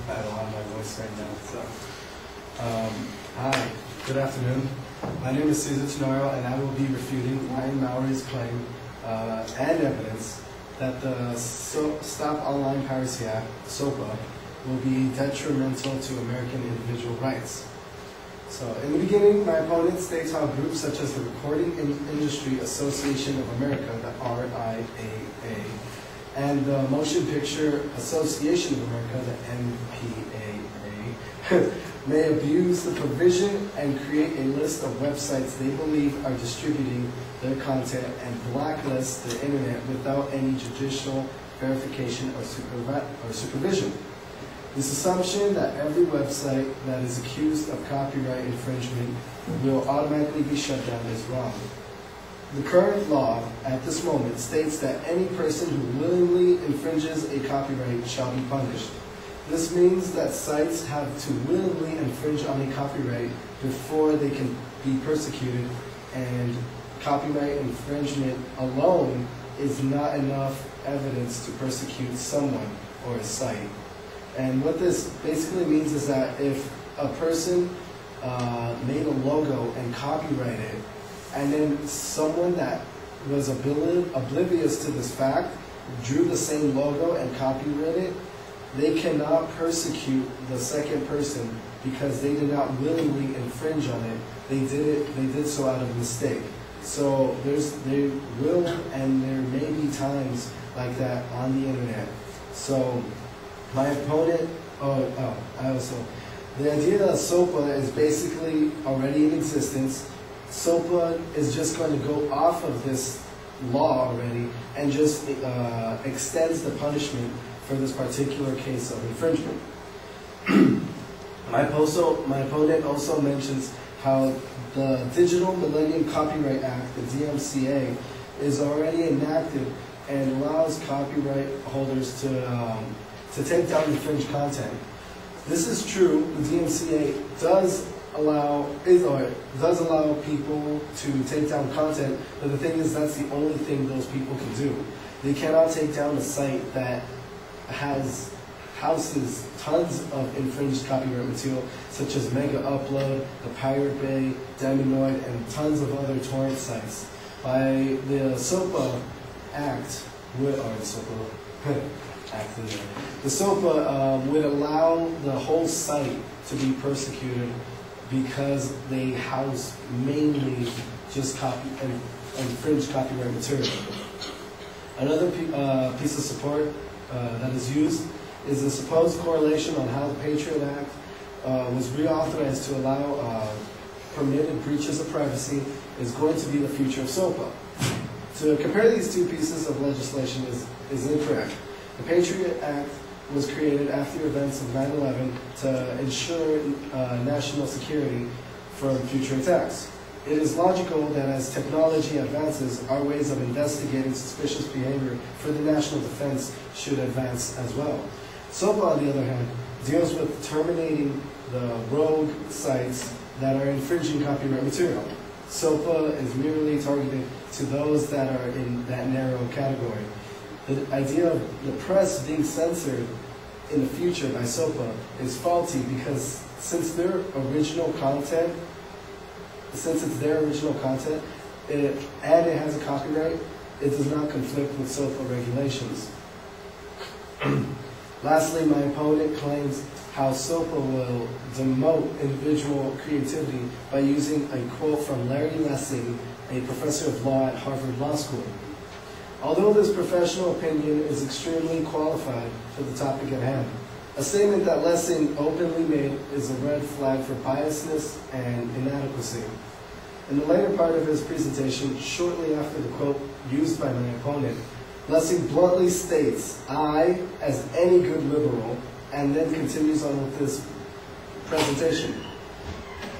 I don't have my voice right now. So, hi, good afternoon. My name is Cesar Refutation, and I will be refuting Ryan Mowry's claim and evidence that the Stop Online Piracy Act, SOPA, will be detrimental to American individual rights. So, in the beginning, my opponent states how groups such as the Recording Industry Association of America, the RIAA, and the Motion Picture Association of America, the MPAA, may abuse the provision and create a list of websites they believe are distributing their content and blacklist the internet without any judicial verification or supervision. This assumption that every website that is accused of copyright infringement will automatically be shut down is wrong. The current law at this moment states that any person who willingly infringes a copyright shall be punished. This means that sites have to willingly infringe on a copyright before they can be persecuted, and copyright infringement alone is not enough evidence to persecute someone or a site. And what this basically means is that if a person made a logo and copyrighted it, and then someone that was oblivious to this fact drew the same logo and copyrighted it, they cannot persecute the second person because they did not willingly infringe on it. They did so out of mistake. So there will and there may be times like that on the internet. So my opponent, the idea that SOPA is basically already in existence. SOPA is just going to go off of this law already and just extends the punishment for this particular case of infringement. My opponent also mentions how the Digital Millennium Copyright Act, the DMCA, is already enacted and allows copyright holders to take down infringed content. This is true. The DMCA does allow people to take down content, but the thing is that's the only thing those people can do. They cannot take down a site that houses tons of infringed copyright material, such as Mega Upload, the Pirate Bay, Demonoid, and tons of other torrent sites. By the SOPA Act, the SOPA would allow the whole site to be persecuted because they house mainly just infringed copyright material. Another piece of support that is used is the supposed correlation on how the Patriot Act was reauthorized to allow permitted breaches of privacy is going to be the future of SOPA. To compare these two pieces of legislation is incorrect. The Patriot Act was created after events of 9/11 to ensure national security from future attacks. It is logical that as technology advances, our ways of investigating suspicious behavior for the national defense should advance as well. SOPA, on the other hand, deals with terminating the rogue sites that are infringing copyright material. SOPA is merely targeted to those that are in that narrow category. The idea of the press being censored in the future by SOPA is faulty because since it's their original content, and it has a copyright, it does not conflict with SOPA regulations. Lastly, my opponent claims how SOPA will demote individual creativity by using a quote from Larry Lessig, a professor of law at Harvard Law School. Although this professional opinion is extremely qualified for the topic at hand, a statement that Lessig openly made is a red flag for biasness and inadequacy. In the later part of his presentation, shortly after the quote used by my opponent, Lessig bluntly states, "I, as any good liberal," and then continues on with this presentation.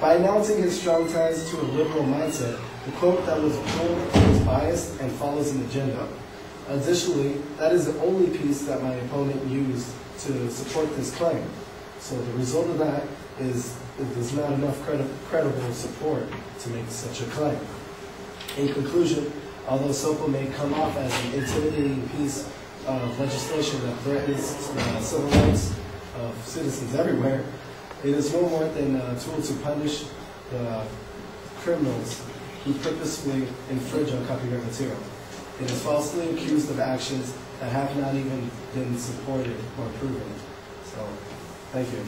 By announcing his strong ties to a liberal mindset, the quote that was pulled is biased and follows an agenda. Additionally, that is the only piece that my opponent used to support this claim. So the result of that is there's not enough credible support to make such a claim. In conclusion, although SOPA may come off as an intimidating piece of legislation that threatens civil rights, of citizens everywhere. It is no more than a tool to punish the criminals who purposefully infringe on copyright material. It is falsely accused of actions that have not even been supported or proven. So, thank you.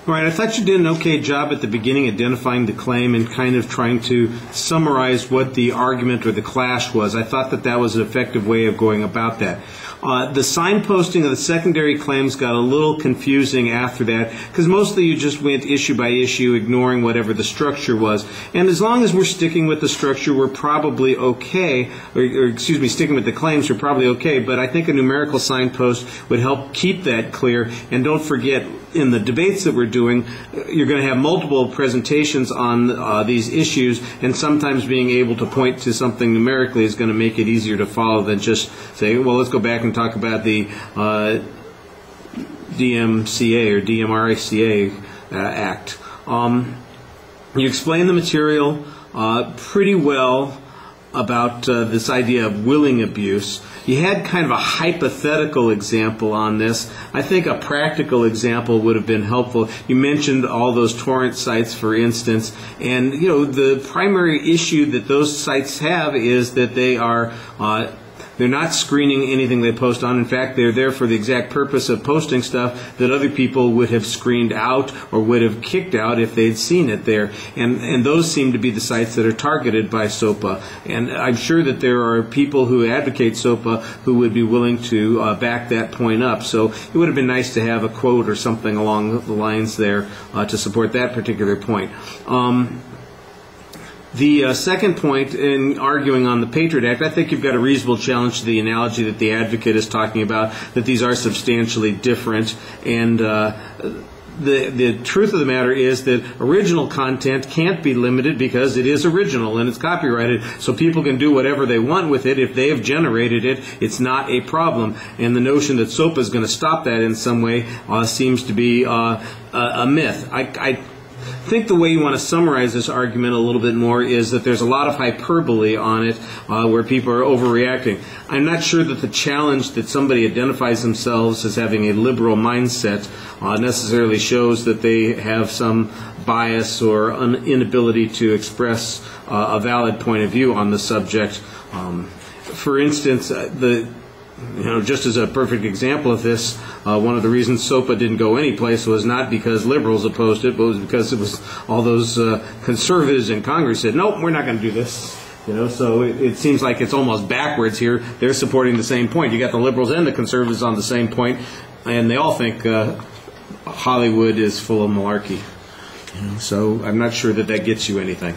All right, I thought you did an okay job at the beginning identifying the claim and kind of trying to summarize what the argument or the clash was. I thought that that was an effective way of going about that. The signposting of the secondary claims got a little confusing after that because mostly you just went issue by issue, ignoring whatever the structure was. And as long as we're sticking with the structure, we're probably okay, or excuse me, sticking with the claims, we're probably okay. But I think a numerical signpost would help keep that clear. And don't forget, in the debates that we're doing, you're going to have multiple presentations on these issues, and sometimes being able to point to something numerically is going to make it easier to follow than just say, well, let's go back and talk about the DMCA or DMRCA Act. You explain the material pretty well about this idea of willing abuse. You had kind of a hypothetical example on this. I think a practical example would have been helpful. You mentioned all those torrent sites, for instance, and you know the primary issue that those sites have is that they are they're not screening anything they post on. In fact, they're there for the exact purpose of posting stuff that other people would have screened out or would have kicked out if they'd seen it there. And those seem to be the sites that are targeted by SOPA. And I'm sure that there are people who advocate SOPA who would be willing to back that point up. So it would have been nice to have a quote or something along the lines there to support that particular point. The second point in arguing on the Patriot Act, I think you've got a reasonable challenge to the analogy that the advocate is talking about, that these are substantially different. And the truth of the matter is that original content can't be limited because it is original and it's copyrighted, so people can do whatever they want with it. If they have generated it, it's not a problem. And the notion that SOPA is going to stop that in some way seems to be a myth. I think the way you want to summarize this argument a little bit more is that there's a lot of hyperbole on it where people are overreacting. I'm not sure that the challenge that somebody identifies themselves as having a liberal mindset necessarily shows that they have some bias or inability to express a valid point of view on the subject. For instance, just as a perfect example of this, one of the reasons SOPA didn't go anyplace was not because liberals opposed it, but it was because it was all those conservatives in Congress said, nope, we're not going to do this. So it seems like it's almost backwards here. They're supporting the same point. You got the liberals and the conservatives on the same point, and they all think Hollywood is full of malarkey. So I'm not sure that gets you anything.